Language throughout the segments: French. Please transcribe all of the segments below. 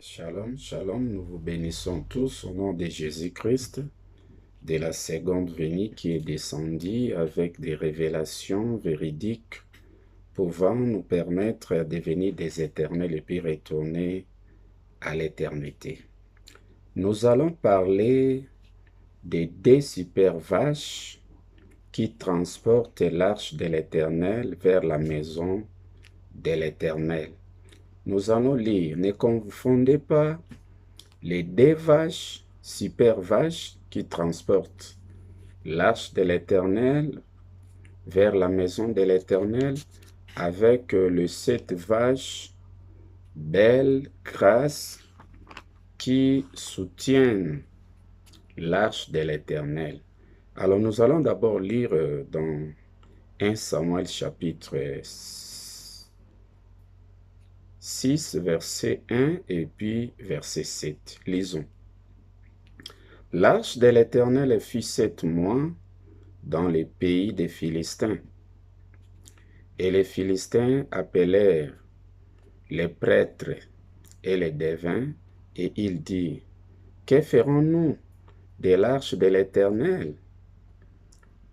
Shalom, shalom, nous vous bénissons tous au nom de Jésus-Christ, de la seconde venue qui est descendue avec des révélations véridiques pouvant nous permettre de devenir des éternels et puis retourner à l'éternité. Nous allons parler des deux super vaches qui transportent l'arche de l'Éternel vers la maison de l'Éternel. Nous allons lire, ne confondez pas les deux vaches, super vaches, qui transportent l'arche de l'Éternel vers la maison de l'Éternel avec les 7 vaches belles, grasses, qui soutiennent l'arche de l'Éternel. Alors nous allons d'abord lire dans 1 Samuel chapitre 6, verset 1 et puis verset 7. Lisons. L'arche de l'Éternel fut 7 mois dans les pays des Philistins. Et les Philistins appelèrent les prêtres et les devins, et ils dirent, que ferons-nous de l'arche de l'Éternel?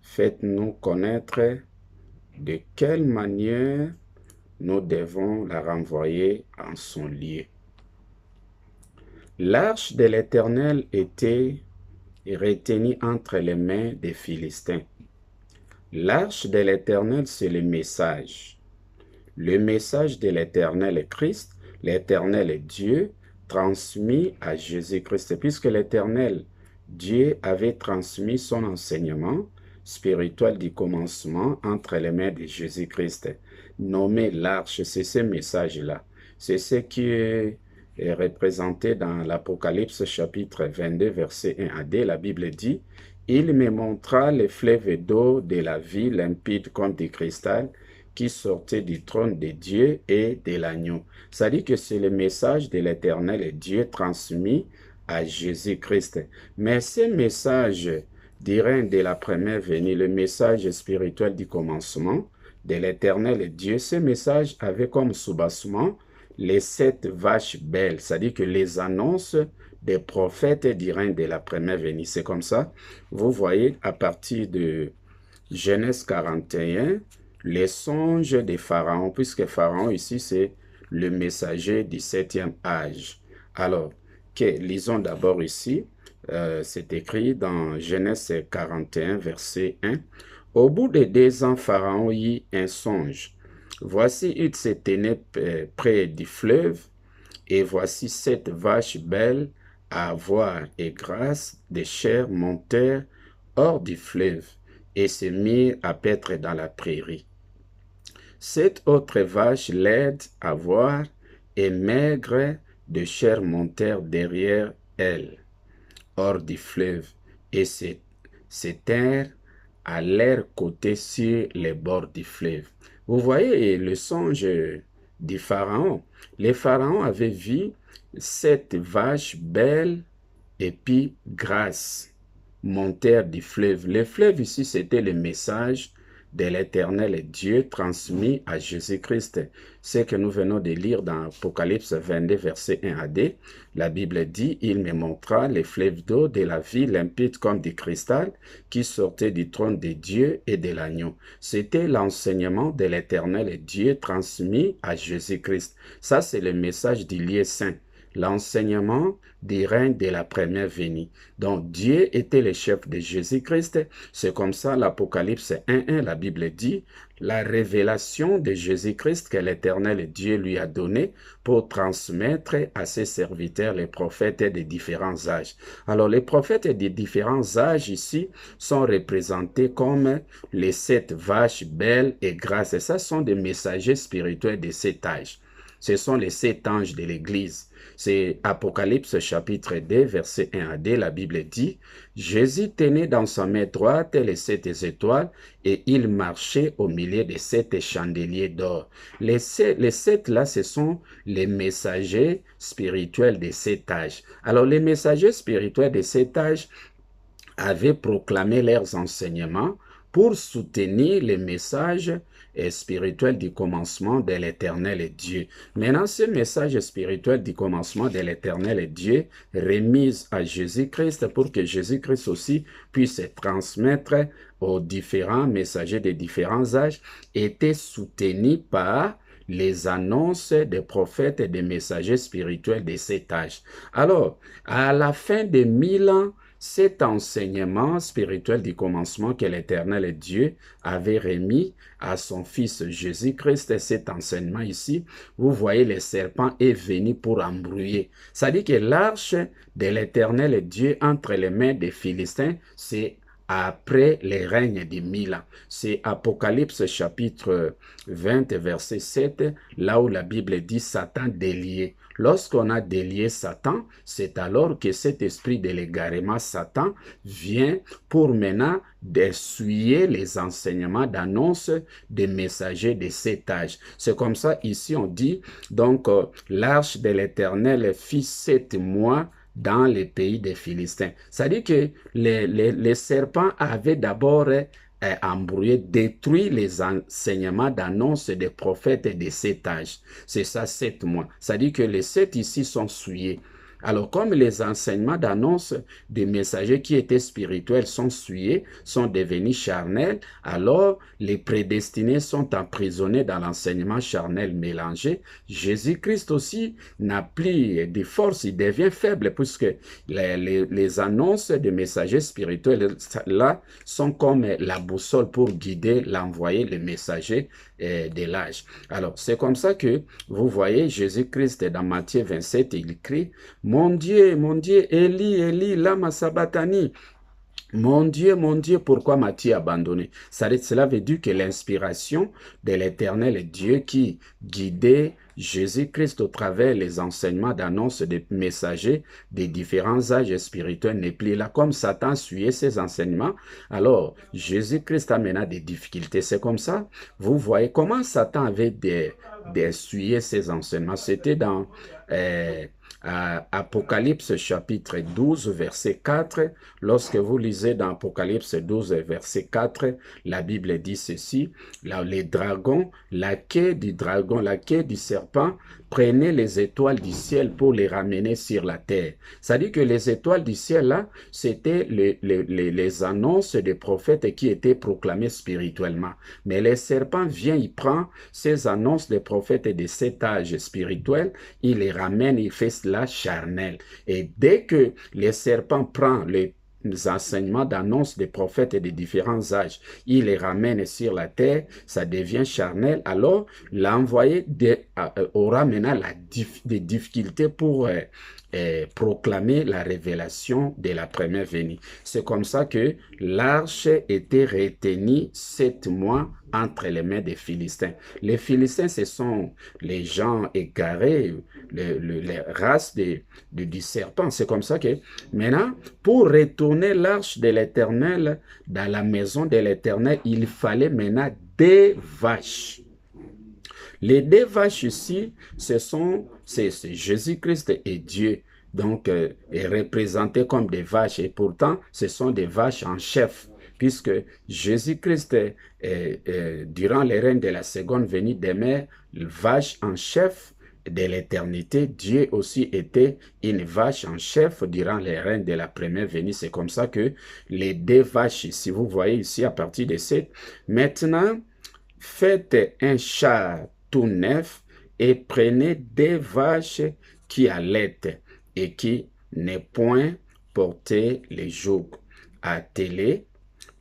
Faites-nous connaître de quelle manière nous devons la renvoyer en son lieu. L'arche de l'Éternel était retenue entre les mains des Philistins. L'arche de l'Éternel, c'est le message. Le message de l'Éternel est Christ, l'Éternel est Dieu, transmis à Jésus-Christ. Puisque l'Éternel, Dieu, avait transmis son enseignement spirituel du commencement entre les mains de Jésus-Christ. Nommé l'arche, c'est ce message-là. C'est ce qui est représenté dans l'Apocalypse chapitre 22, verset 1 à 2. La Bible dit, « Il me montra les fleuves d'eau de la vie limpide comme du cristal, qui sortait du trône de Dieu et de l'agneau. » Ça dit que c'est le message de l'Éternel et Dieu transmis à Jésus-Christ. Mais ce message du règne de la première venue, le message spirituel du commencement de l'Éternel et Dieu, ce message avait comme soubassement les 7 vaches belles, c'est-à-dire que les annonces des prophètes du règne de la première venue. C'est comme ça, vous voyez, à partir de Genèse 41, les songes de Pharaon, puisque Pharaon ici, c'est le messager du 7e âge. Alors, lisons d'abord ici, c'est écrit dans Genèse 41, verset 1. « Au bout de 2 ans, Pharaon eut un songe. Voici, il se tenait près du fleuve, et voici 7 vaches belles à voir et grasses de chair montèrent hors du fleuve et se mirent à paître dans la prairie. 7 autres vaches laides à voir et maigres de chair montèrent derrière elles, hors du fleuve, et s'éteinrent à leur côté sur les bords du fleuve. » Vous voyez le songe du Pharaon. Le Pharaon avait vu 7 vaches belles et puis grasses montèrent du fleuve. Le fleuve ici, c'était le message de l'Éternel Dieu transmis à Jésus-Christ. Ce que nous venons de lire dans Apocalypse 22, verset 1 à 2. La Bible dit, « Il me montra les fleuves d'eau de la vie limpide comme du cristal qui sortaient du trône de Dieu et de l'agneau. » C'était l'enseignement de l'Éternel Dieu transmis à Jésus-Christ. Ça, c'est le message du lieu saint. L'enseignement du règne de la première venue. Donc Dieu était le chef de Jésus-Christ. C'est comme ça l'Apocalypse 1.1, la Bible dit, la révélation de Jésus-Christ que l'Éternel Dieu lui a donné pour transmettre à ses serviteurs, les prophètes des différents âges. Alors les prophètes des différents âges ici sont représentés comme les 7 vaches belles et grasses. Et ça sont des messagers spirituels de cet âge. Ce sont les 7 anges de l'Église. C'est Apocalypse chapitre 2, verset 1 à 2, la Bible dit, « Jésus tenait dans sa main droite les 7 étoiles et il marchait au milieu des 7 chandeliers d'or. » Les 7 là, ce sont les messagers spirituels de cet âge. Alors les messagers spirituels de cet âge avaient proclamé leurs enseignements pour soutenir les messages spirituel du commencement de l'Éternel est Dieu. Maintenant, ce message spirituel du commencement de l'Éternel est Dieu, remis à Jésus-Christ pour que Jésus-Christ aussi puisse transmettre aux différents messagers des différents âges, était soutenu par les annonces des prophètes et des messagers spirituels de cet âge. Alors, à la fin de 1000 ans, cet enseignement spirituel du commencement que l'Éternel Dieu avait remis à son Fils Jésus-Christ, cet enseignement ici, vous voyez, le serpent est venu pour embrouiller. Ça dit que l'arche de l'Éternel Dieu entre les mains des Philistins, c'est après les règnes de 1000 ans. C'est Apocalypse chapitre 20, verset 7, là où la Bible dit Satan délié. Lorsqu'on a délié Satan, c'est alors que cet esprit de l'égarement Satan vient pour maintenant d'essuyer les enseignements d'annonce des messagers de cet âge. C'est comme ça, ici on dit, donc l'arche de l'Éternel fit 7 mois dans les pays des Philistins. C'est-à-dire que les serpents avaient d'abord embrouillé, détruit les enseignements d'annonce des prophètes de cet âge. C'est ça, 7 mois. C'est-à-dire que les 7 ici sont souillés. Alors, comme les enseignements d'annonce des messagers qui étaient spirituels sont souillés, sont devenus charnels, alors les prédestinés sont emprisonnés dans l'enseignement charnel mélangé. Jésus-Christ aussi n'a plus de force, il devient faible, puisque les annonces des messagers spirituels là sont comme la boussole pour guider l'envoyé, le messager de l'âge. Alors, c'est comme ça que vous voyez Jésus-Christ dans Matthieu 27, il crie « Mon Dieu, Élie, Élie, lama sabachthani » Mon Dieu, pourquoi m'as-tu abandonné? Cela veut dire que l'inspiration de l'Éternel Dieu qui guidait Jésus-Christ au travers les enseignements d'annonce des messagers des différents âges spirituels n'est plus là. Comme Satan suivait ses enseignements, alors Jésus-Christ a maintenant des difficultés. C'est comme ça, vous voyez comment Satan avait suivi ses enseignements. C'était dans Apocalypse chapitre 12, verset 4. Lorsque vous lisez dans Apocalypse 12, verset 4, la Bible dit ceci, là, les dragons, la queue du dragon, la queue du serpent, prenaient les étoiles du ciel pour les ramener sur la terre. C'est-à-dire que les étoiles du ciel, là, c'était les annonces des prophètes qui étaient proclamées spirituellement. Mais le serpent vient, il prend ces annonces des prophètes de cet âge spirituel, il les ramène, il fait cela charnel. Et dès que le serpent prend les enseignements d'annonce des prophètes et des différents âges, il les ramène sur la terre, ça devient charnel, alors l'envoyé aura maintenant des difficultés pour proclamer la révélation de la première venue. C'est comme ça que l'arche était retenue 7 mois entre les mains des Philistins. Les Philistins, ce sont les gens égarés, les races du serpent. C'est comme ça que maintenant, pour retourner l'arche de l'Éternel dans la maison de l'Éternel, il fallait maintenant des vaches. Les 2 vaches ici, c'est Jésus-Christ et Dieu. Donc, est représenté comme des vaches. Et pourtant, ce sont des vaches en chef. Puisque Jésus-Christ, durant les règnes de la seconde venue des mers, vache en chef de l'éternité, Dieu aussi était une vache en chef durant les règnes de la première venue. C'est comme ça que les 2 vaches, si vous voyez ici à partir de 7, maintenant, faites un char tout neuf et prenez 2 vaches qui allaitent et qui n'est point porté les jougs. Attelez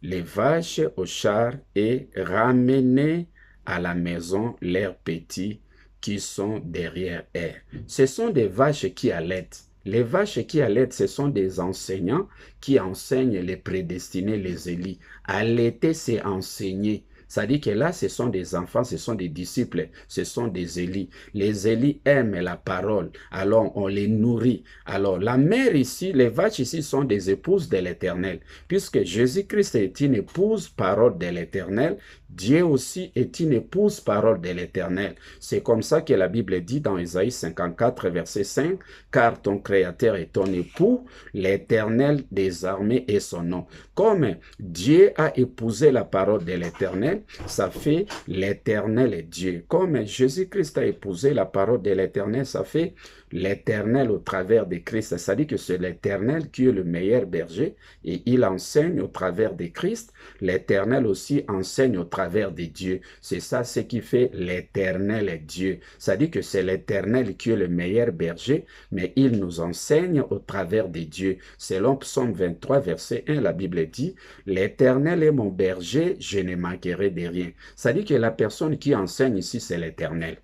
les vaches au char et ramenez à la maison leurs petits qui sont derrière elles. Ce sont des vaches qui allaitent. Les vaches qui allaitent, ce sont des enseignants qui enseignent les prédestinés, les Élis. Allaiter, c'est enseigner. Ça dit que là, ce sont des enfants, ce sont des disciples, ce sont des Élis. Les Élis aiment la parole, alors on les nourrit. Alors la mère ici, les vaches ici sont des épouses de l'Éternel. Puisque Jésus-Christ est une épouse parole de l'Éternel, Dieu aussi est une épouse parole de l'Éternel. C'est comme ça que la Bible dit dans Isaïe 54, verset 5, « Car ton Créateur est ton époux, l'Éternel des armées est son nom. » Comme Dieu a épousé la parole de l'Éternel, ça fait l'Éternel Dieu. Comme Jésus-Christ a épousé la parole de l'Éternel, ça fait l'Éternel au travers de Christ. Ça dit que c'est l'Éternel qui est le meilleur berger et il enseigne au travers de Christ. L'Éternel aussi enseigne au travers de Dieu. C'est ça ce qui fait l'Éternel Dieu. Ça dit que c'est l'Éternel qui est le meilleur berger, mais il nous enseigne au travers de Dieu. Selon Psaume 23, verset 1, la Bible dit, « L'Éternel est mon berger, je ne manquerai de rien. » Ça dit que la personne qui enseigne ici, c'est l'Éternel.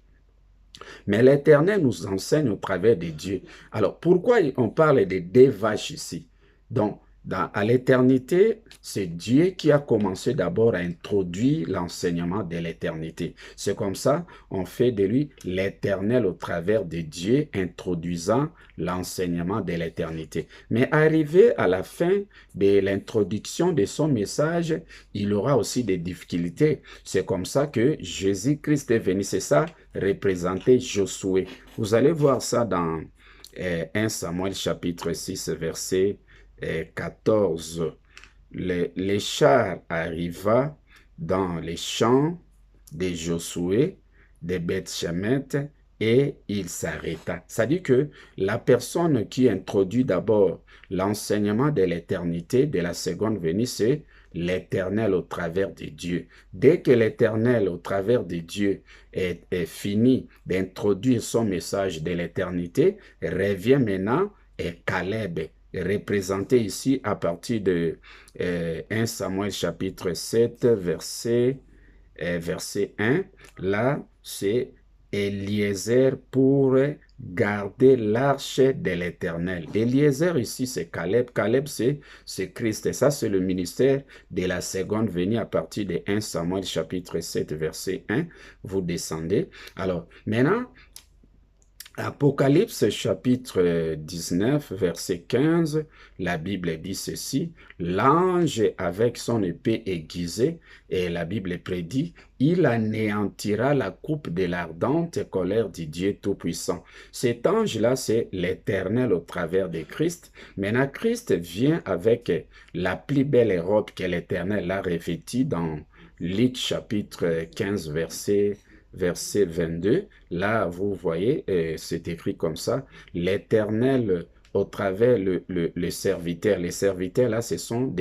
Mais l'Éternel nous enseigne au travers de Dieu. Alors, pourquoi on parle de deux vaches ici? Donc, à l'éternité, c'est Dieu qui a commencé d'abord à introduire l'enseignement de l'éternité. C'est comme ça, on fait de lui l'éternel au travers de Dieu, introduisant l'enseignement de l'éternité. Mais arrivé à la fin de l'introduction de son message, il aura aussi des difficultés. C'est comme ça que Jésus-Christ est venu, c'est ça, représenter Josué. Vous allez voir ça dans 1 Samuel chapitre 6, verset 14. Les chars arriva dans les champs de Josué, de Beth-Shemesh, et il s'arrêta. C'est-à-dire que la personne qui introduit d'abord l'enseignement de l'éternité, de la seconde venue, c'est l'Éternel au travers de Dieu. Dès que l'Éternel au travers de Dieu est fini d'introduire son message de l'éternité, revient maintenant et Caleb, représenté ici à partir de 1 Samuel chapitre 7, verset 1. Là, c'est Eliezer pour garder l'arche de l'Éternel. Eliezer ici, c'est Caleb. Caleb, c'est Christ. Et ça, c'est le ministère de la seconde venue à partir de 1 Samuel chapitre 7, verset 1. Vous descendez. Alors, maintenant, Apocalypse chapitre 19, verset 15, la Bible dit ceci, « L'ange avec son épée aiguisée, et la Bible prédit, il anéantira la coupe de l'ardente colère du Dieu Tout-Puissant. » Cet ange-là, c'est l'Éternel au travers de Christ. Maintenant, Christ vient avec la plus belle robe que l'Éternel a revêtie dans Luc chapitre 15, verset 22, là, vous voyez, c'est écrit comme ça, l'Éternel au travers le serviteur. Les serviteurs, là, ce sont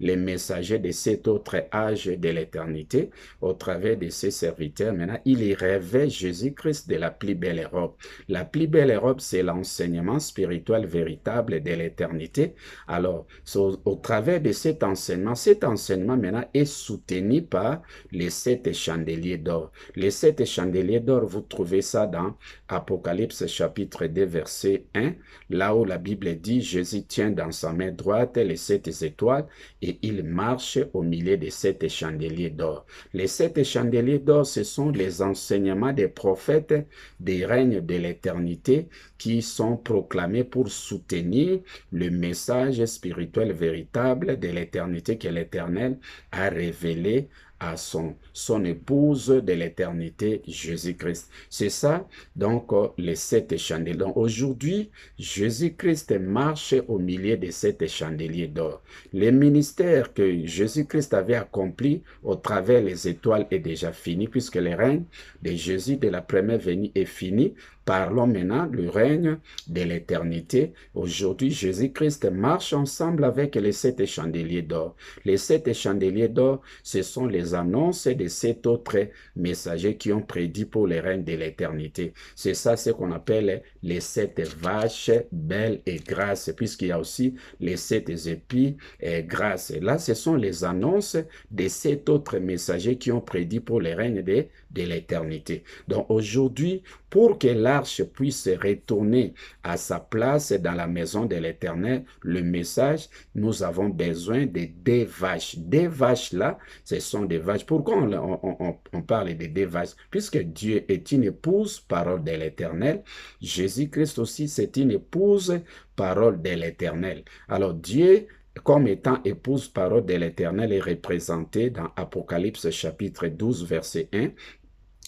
les messagers de cet autre âge de l'éternité. Au travers de ces serviteurs, maintenant, il y revêt Jésus-Christ de la plus belle robe. La plus belle robe, c'est l'enseignement spirituel véritable de l'éternité. Alors, au travers de cet enseignement maintenant est soutenu par les 7 chandeliers d'or. Les 7 chandeliers d'or, vous trouvez ça dans Apocalypse chapitre 2, verset 1, là où la Bible dit, Jésus tient dans sa main droite les 7 étoiles et il marche au milieu des 7 chandeliers d'or. Les 7 chandeliers d'or, ce sont les enseignements des prophètes des règnes de l'éternité qui sont proclamés pour soutenir le message spirituel véritable de l'éternité que l'Éternel a révélé à son épouse de l'éternité, Jésus-Christ. C'est ça, donc, les 7 chandeliers. Donc, aujourd'hui, Jésus-Christ marche au milieu de 7 chandeliers d'or. Le ministère que Jésus-Christ avait accompli au travers les étoiles est déjà fini, puisque le règne de Jésus de la première venue est fini. Parlons maintenant du règne de l'éternité. Aujourd'hui, Jésus-Christ marche ensemble avec les 7 chandeliers d'or. Les 7 chandeliers d'or, ce sont les annonces de 7 autres messagers qui ont prédit pour le règne de l'éternité. C'est ça ce qu'on appelle les 7 vaches belles et grasses, puisqu'il y a aussi les 7 épis et grasses. Et là, ce sont les annonces de 7 autres messagers qui ont prédit pour le règne de l'éternité. Donc aujourd'hui, pour que l'arche puisse retourner à sa place dans la maison de l'Éternel, le message, nous avons besoin de 2 vaches. 2 vaches là, ce sont des vaches. Pourquoi on parle de 2 vaches? Puisque Dieu est une épouse, parole de l'Éternel. Jésus-Christ aussi, c'est une épouse, parole de l'Éternel. Alors Dieu, comme étant épouse, parole de l'Éternel, est représenté dans Apocalypse chapitre 12, verset 1.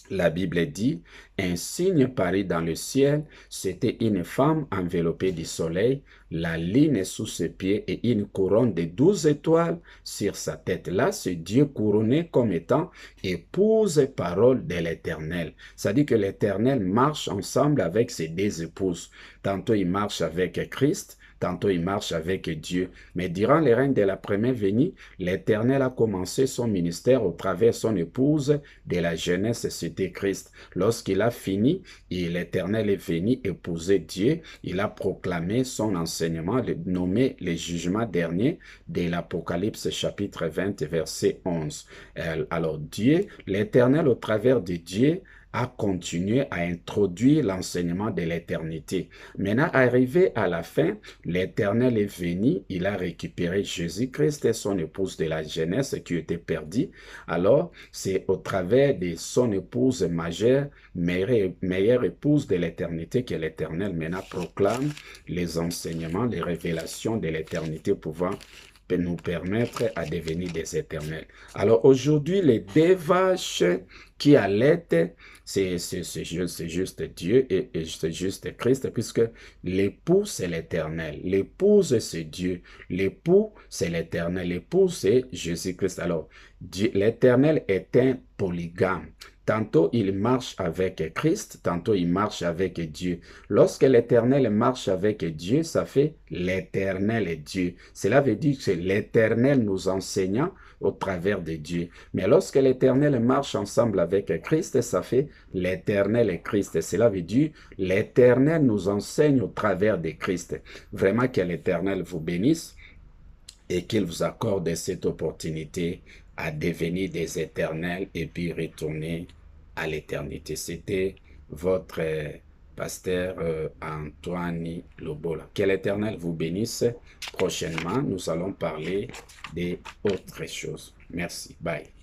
La Bible dit, un signe parut dans le ciel. C'était une femme enveloppée du soleil, la lune sous ses pieds et une couronne de 12 étoiles sur sa tête. Là, c'est Dieu couronné comme étant épouse et parole de l'Éternel. Ça dit que l'Éternel marche ensemble avec ses deux épouses. Tantôt il marche avec Christ, tantôt il marche avec Dieu. Mais durant les règnes de la première venue, l'Éternel a commencé son ministère au travers de son épouse de la jeunesse, c'était Christ. Lorsqu'il a fini, et l'Éternel est venu épouser Dieu, il a proclamé son enseignement, nommé les jugements derniers de l'Apocalypse chapitre 20, verset 11. Alors Dieu, l'Éternel au travers de Dieu, a continué à introduire l'enseignement de l'éternité. Maintenant, arrivé à la fin, l'Éternel est venu, il a récupéré Jésus-Christ et son épouse de la jeunesse qui était perdue. Alors, c'est au travers de son épouse majeure, meilleure épouse de l'éternité que l'Éternel maintenant proclame les enseignements, les révélations de l'éternité pouvant nous permettre à devenir des éternels. Alors aujourd'hui, les deux vaches qui allaitent, c'est juste Dieu et c'est juste Christ, puisque l'époux, c'est l'éternel. L'épouse, c'est Dieu. L'époux, c'est l'éternel. L'époux, c'est Jésus-Christ. Alors, l'éternel est un polygame. Tantôt il marche avec Christ, tantôt il marche avec Dieu. Lorsque l'Éternel marche avec Dieu, ça fait l'Éternel est Dieu. Cela veut dire que c'est l'Éternel nous enseignant au travers de Dieu. Mais lorsque l'Éternel marche ensemble avec Christ, ça fait l'Éternel est Christ. Cela veut dire l'Éternel nous enseigne au travers de Christ. Vraiment que l'Éternel vous bénisse et qu'il vous accorde cette opportunité à devenir des éternels et puis retourner à l'éternité. C'était votre pasteur Antoine Lobola. Que l'Éternel vous bénisse. Prochainement, nous allons parler d'autres choses. Merci. Bye.